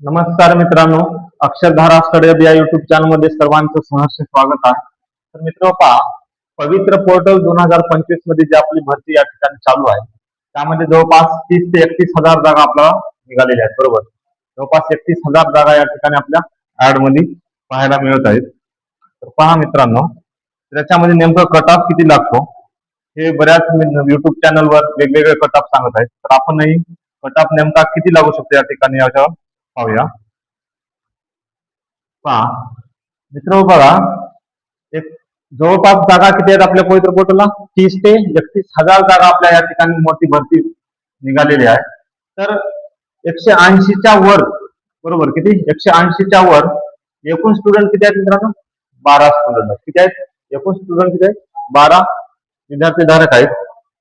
नमस्कार मित्रांनो, Akshardhara study hub या युट्यूब चॅनल मध्ये सर्वांचं सहर्ष स्वागत आहे. तर मित्र पहा, पवित्र पोर्टल 2025 मध्ये जी आपली भरती या ठिकाणी चालू आहे, त्यामध्ये जवळपास 30 ते 31 हजार जागा आपल्याला निघालेल्या आहेत. बरोबर, जवळपास 31 हजार जागा या ठिकाणी आपल्या ऍड मध्ये पाहायला मिळत आहेत. तर पहा मित्रांनो, त्याच्यामध्ये नेमकं कट ऑफ किती लागतो हे बऱ्याच युट्यूब चॅनलवर वेगवेगळे कट ऑफ सांगत आहेत. तर आपणही कट ऑफ नेमका किती लागू शकतो या ठिकाणी याच्यावर पाहूया. पहा मित्र, बघा, एक जवळपास जागा किती आहेत आपल्या पवित्र पोर्टलला? 30 ते 31 हजार जागा आपल्या या ठिकाणी मोठी भरती निघालेली आहे. तर 180च्या वर, बरोबर, किती? 180च्या वर एकूण स्टुडंट किती आहेत मित्रांनो? 12 स्टुडंट आहेत. किती आहेत? एकूण स्टुडंट किती आहेत? 12 विद्यार्थी धारक आहेत.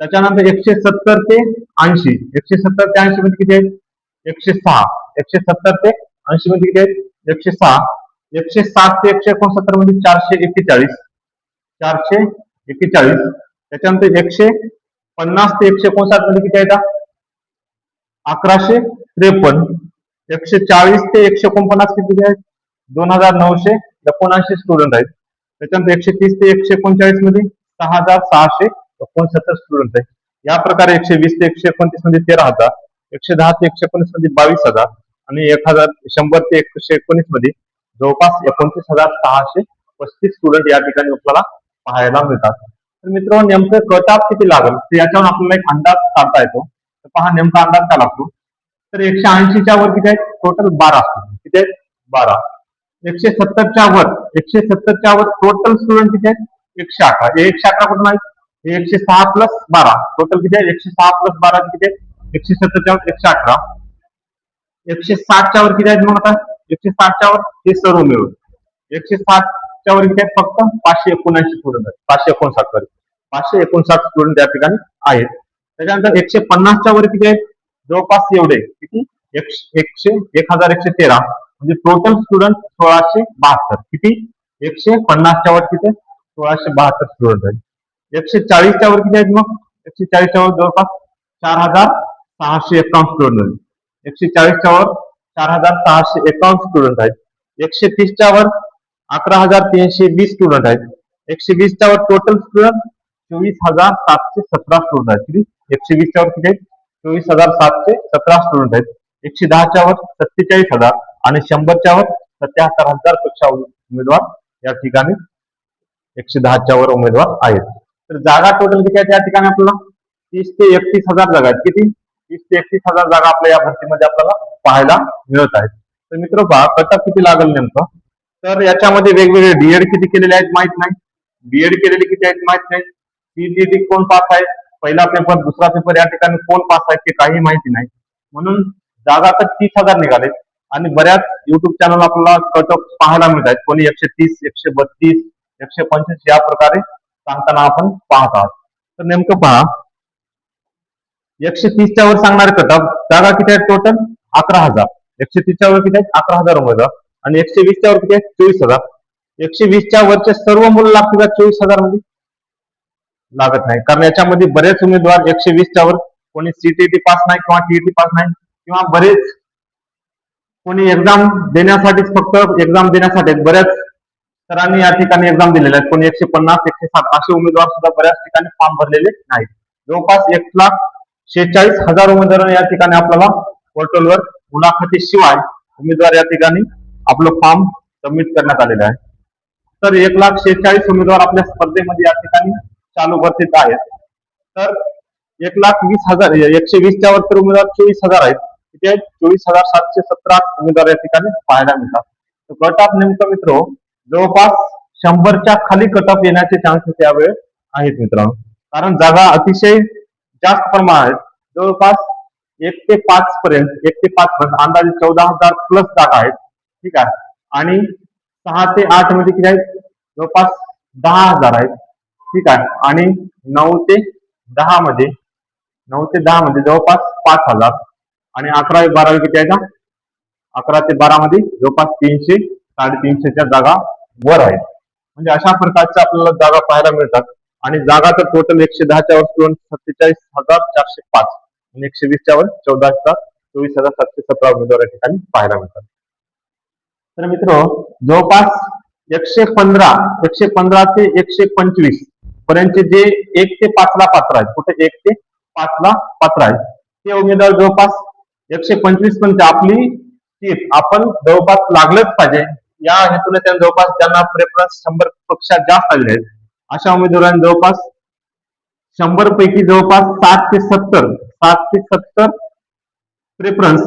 त्याच्यानंतर 170 ते 80, 170 ते 80 मध्ये किती आहेत? 106. 170 ते 80 मध्ये किती आहेत? 106. 160 ते 169 मध्ये 441. 441. त्याच्यानंतर 150 ते 159 मध्ये किती आहेत? 1153. 140 ते 149 किती आहेत? 2979 स्टुडंट आहेत. त्याच्यानंतर 130 ते 139 मध्ये 6669 स्टुडंट आहेत. या प्रकारे 120 ते 129 मध्ये 13,000, 110 ते 119 मध्ये 22,000 आणि 100 ते 119 मध्ये जवळपास 29,635 स्टुडंट या ठिकाणी आपल्याला पाहायला मिळतात. तर मित्रांनो, नेमकं कट ऑफ किती लागेल तर याच्यावर आपल्याला एक अंदाज काढता येतो. तर पहा नेमका अंदाज काय लागतो. तर 180च्या वर किती आहेत? Total 12 student. किती आहेत? 12. 170च्या वर, 170च्या वर टोटल स्टुडंट किती आहेत? 118. 118 कुठून आहेत? 106 प्लस 12, टोटल किती आहे? 106 प्लस 12 किती आहे? 170च्या वर 118. 160च्या वर किती आहेत? मग आता 160च्या वर हे सर्व मिळून 160च्या वर किती आहेत? फक्त 579 स्टुडंट आहेत. 559 स्टुडंट या ठिकाणी आहेत. त्याच्यानंतर 150च्या वर किती आहेत? जवळपास एवढे, किती? 1113. म्हणजे टोटल स्टुडंट 1672. किती? 150च्या वर किती? 1672 स्टुडंट आहेत. 140च्या वर किती आहेत? मग 140च्या वर जवळपास 4651 स्टुडंट आहेत. 140च्या वर 4651 स्टुडंट आहेत. 130च्या वर 11320 स्टुडंट आहेत. 120च्या वर टोटल स्टुडंट 24717 स्टुडंट आहेत. किती? 120च्या वर किती आहेत? 24717 स्टुडंट आहेत. 110च्या वर 47,000 आणि 100च्या वर 77,000 पेक्षा उमेदवार या ठिकाणी 110च्या वर उमेदवार आहेत. तर जागा टोटल किती आहेत या ठिकाणी? आपल्याला 30 ते 31 हजार जागा आहेत. किती? 30 ते 31 हजार जागा आपल्या या भरतीमध्ये आपल्याला पाहायला मिळत आहेत. तर मित्र पहा, कट ऑफ किती लागेल नेमकं. तर याच्यामध्ये वेगवेगळे डीएड किती केलेले आहेत माहित नाही, बीएड केलेले किती आहेत माहित नाही, सीजीटी कोण पास आहे, पहिला पेपर दुसरा पेपर या ठिकाणी कोण पास आहे ते काही माहिती नाही. म्हणून जागा तर 30,000 निघालेत आणि बऱ्याच युट्यूब चॅनल आपल्याला कट ऑफ पाहायला मिळत आहेत. कोणी 130, 132, 125 या प्रकारे सांगताना आपण पाहत आहात. तर नेमकं पहा, 130च्या वर सांगणारे कट ऑफ जागा किती आहेत? टोटल 11,000. 130च्या वर किती आहेत? 11,000 उमेदवार आणि 120च्या वर किती आहेत? 24,000. 120च्या वरचे सर्व मुलं लागतील का 24,000 मध्ये? लागत नाही, कारण याच्यामध्ये बरेच उमेदवार 120च्या वर कोणी सीटीटी पास नाही किंवा टीईटी पास नाही किंवा बरेच कोणी एक्झाम देण्यासाठीच, फक्त एक्झाम देण्यासाठी बऱ्याच सरांनी या ठिकाणी एक्झाम दिलेल्या आहेत. कोणी 150, 160 असे उमेदवार सुद्धा बऱ्याच ठिकाणी फॉर्म भरलेले नाहीत. जवळपास 1,46,000 उमेदवार या ठिकाणी आपल्याला पोर्टलवर मुलाखतीशिवाय उमेदवार या ठिकाणी आपलं फॉर्म सबमिट करण्यात आलेलं आहे. तर 1,46,000 उमेदवार आपल्या स्पर्धेमध्ये या ठिकाणी चालू भरतीत आहेत. तर 1,20,000, 120च्या वर तर उमेदवार 24,000 आहेत. किती आहेत? 24,717 उमेदवार या ठिकाणी पाहायला मिळतात. तर कट ऑफ नेमकं मित्र जवळपास 100च्या खाली कट ऑफ येण्याचे चान्सेस यावेळी आहेत मित्रांनो, कारण जागा अतिशय जास्त प्रमाणात आहेत. जवळपास 1 ते 5 पर्यंत, 1 ते 5 पर्यंत अंदाजे 14,000 प्लस जागा आहेत. ठीक आहे. आणि 6 ते 8 मध्ये किती आहेत? जवळपास 10,000 आहेत. ठीक आहे. आणि 9 ते 10 मध्ये, 9 ते 10 मध्ये जवळपास 5,000 आणि 11वी 12वी किती आहेत? 11 ते 12 मध्ये जवळपास 300, 350च्या जागा वर आहेत. म्हणजे अशा प्रकारच्या आपल्याला जागा पाहायला मिळतात. आणि जागा तर टोटल 110च्या वर स्टुडंट 47,405 आणि 120च्या वर 14,000 24,717 उमेदवार या ठिकाणी पाहायला मिळतात. तर मित्र जवळपास 115 ते 125 पर्यंतचे जे 1 ते 5 ला पात्र आहेत, कुठे 1 ते 5 ला पात्र आहेत ते उमेदवार जवळपास 125 पर्यंत आपली सीट आपण जवळपास लागलंच पाहिजे या हेतूने त्यांना जवळपास ज्यांना प्रेफरन्स 100 पेक्षा जास्त आलेले आहेत अशा उमेदवारांनी जवळपास 100 पैकी जवळपास 7 ते 70 प्रेफरन्स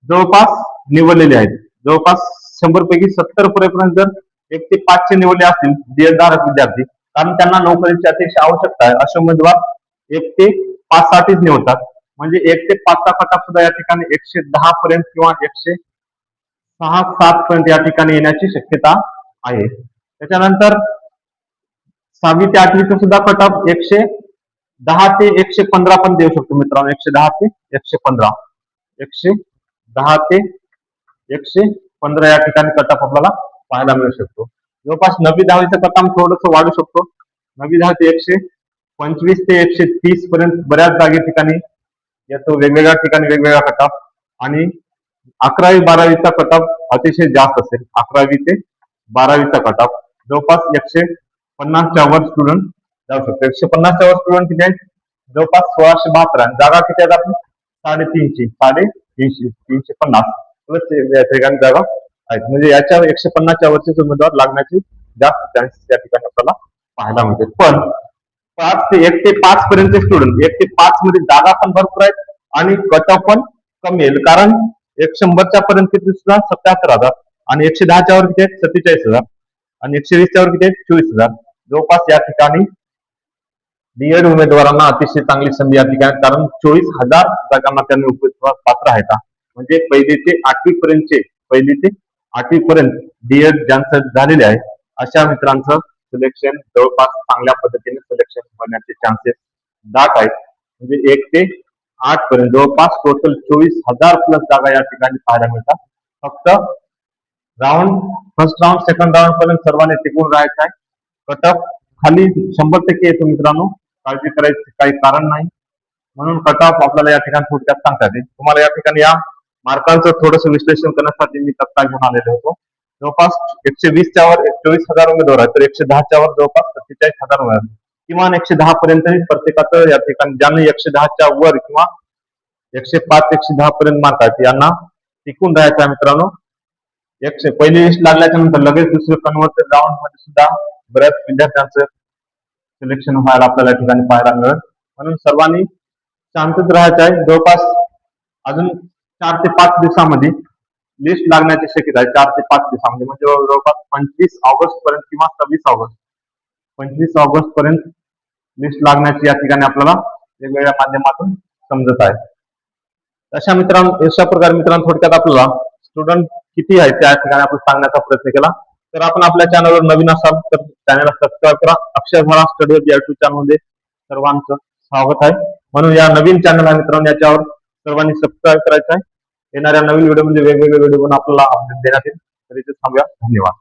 जवळपास निवडलेले आहेत. जवळपास 100 पैकी 70 प्रेफरन्स जर 1 ते 5 चे निवडले असतील डीएड धारक विद्यार्थी, कारण त्यांना नोकरीची अतिशय आवश्यकता आहे, असे उमेदवार 1 ते 5 साठीच निवडतात. म्हणजे 1 ते 5 चा कट ऑफ सुद्धा या ठिकाणी 110 पर्यंत किंवा 106-7 पर्यंत या ठिकाणी येण्याची शक्यता आहे. त्याच्यानंतर 6वी ते 8वीचा सुद्धा कट ऑफ 110 ते 115 पण देऊ शकतो मित्रांनो. 110 ते 115, 110 ते 115 या ठिकाणी कट ऑफ आपल्याला पाहायला मिळू शकतो. जवळपास 9वी 10वीचा कट ऑफ थोडंसं वाढू शकतो. 9वी 10 ते 125 ते 130 पर्यंत बऱ्याच जागी ठिकाणी येतो. वेगवेगळ्या ठिकाणी वेगवेगळा कट ऑफ. आणि 11वी 12वीचा कट ऑफ अतिशय जास्त असेल. 11वी ते 12वीचा कट ऑफ जवळपास 150च्या वर स्टुडंट जाऊ शकतो. 150च्या वर स्टुडंट किती आहेत? जवळपास 1672 आणि जागा किती आहेत? आपण 350 प्लस या ठिकाणी जागा आहेत. म्हणजे याच्या 150च्या वरचे उमेदवार लागण्याची जास्त चान्सेस या ठिकाणी आपल्याला पाहायला मिळते. पण 1 ते 5 पर्यंतचे स्टुडंट 1 ते 5 मध्ये जागा पण भरपूर आहेत आणि कट ऑफ पण कमी येईल. कारण 100च्या पर्यंत किती सुद्धा 77,000 आणि 110च्या वर किती आहेत? 47,000 आणि 120च्या वर किती आहेत? 24,000. जवळपास या ठिकाणी डीएड उमेदवारांना अतिशय चांगली संधी या ठिकाणी, कारण 24,000 जागांना त्यांनी पात्र आहेत. म्हणजे पहिली ते 8वी पर्यंत डीएड ज्यांचं झालेले आहे अशा मित्रांचं सिलेक्शन जवळपास चांगल्या पद्धतीने सिलेक्शन होण्याचे चान्सेस दाट आहेत. म्हणजे 1 ते 8 पर्यंत जवळपास टोटल 24,000 प्लस जागा या ठिकाणी पाहायला मिळतात. फक्त फर्स्ट राऊंड सेकंड राऊंड पर्यंत सर्वांनी टिकून राहायचं आहे. कट ऑफ खाली 100% येतो मित्रांनो, काळजी करायची काही कारण नाही. म्हणून कट ऑफ आपल्याला या ठिकाणी थोडक्यात सांगता येते. तुम्हाला या ठिकाणी या मार्कांचं थोडंसं विश्लेषण करण्यासाठी मी तत्काळ घेऊन आलेलो होतो. जवळपास 120च्या वर 24,000 उमेदवार आहेत, तर 110च्या वर जवळपास 47,000 उमेदवार. किमान 110 पर्यंत प्रत्येकाचं या ठिकाणी ज्यांनी 110च्या वर किंवा 105-110 पर्यंत मार्क आहेत यांना टिकून राहायचं आहे मित्रांनो. पहिली लिस्ट लागल्याच्या नंतर लगेच दुसरे कन्व्हर्टेड राऊंड मध्ये सुद्धा बऱ्याच विद्यार्थ्यांचं सिलेक्शन व्हायला आपल्याला या ठिकाणी पाहायला मिळेल. म्हणून सर्वांनी शांतच राहायचं आहे. जवळपास अजून 4 ते 5 दिवसामध्ये लिस्ट लागण्याची शक्यता आहे. 4 ते 5 दिवसामध्ये म्हणजे जवळपास 25 ऑगस्ट पर्यंत किंवा 25 ऑगस्ट पर्यंत लिस्ट लागण्याची या ठिकाणी आपल्याला वेगवेगळ्या माध्यमातून समजत आहे. अशा प्रकारे मित्रांनो थोडक्यात आपल्याला स्टुडंट किती आहेत त्या ठिकाणी आपण सांगण्याचा प्रयत्न केला. तर आपण आपल्या चॅनलवर नवीन असाल तर चॅनलला सबस्क्राईब करा. अक्षरधारा स्टडी हब या युट्यूब चॅनलमध्ये सर्वांचं स्वागत आहे. म्हणून या नवीन चॅनल आहे मित्रांनो, याच्यावर सर्वांनी सबस्क्राईब करायचं आहे. येणाऱ्या नवीन व्हिडिओ म्हणजे वेगवेगळे व्हिडिओ आपल्याला अपडेट देण्यात येईल. तर इथे थांबूया. धन्यवाद.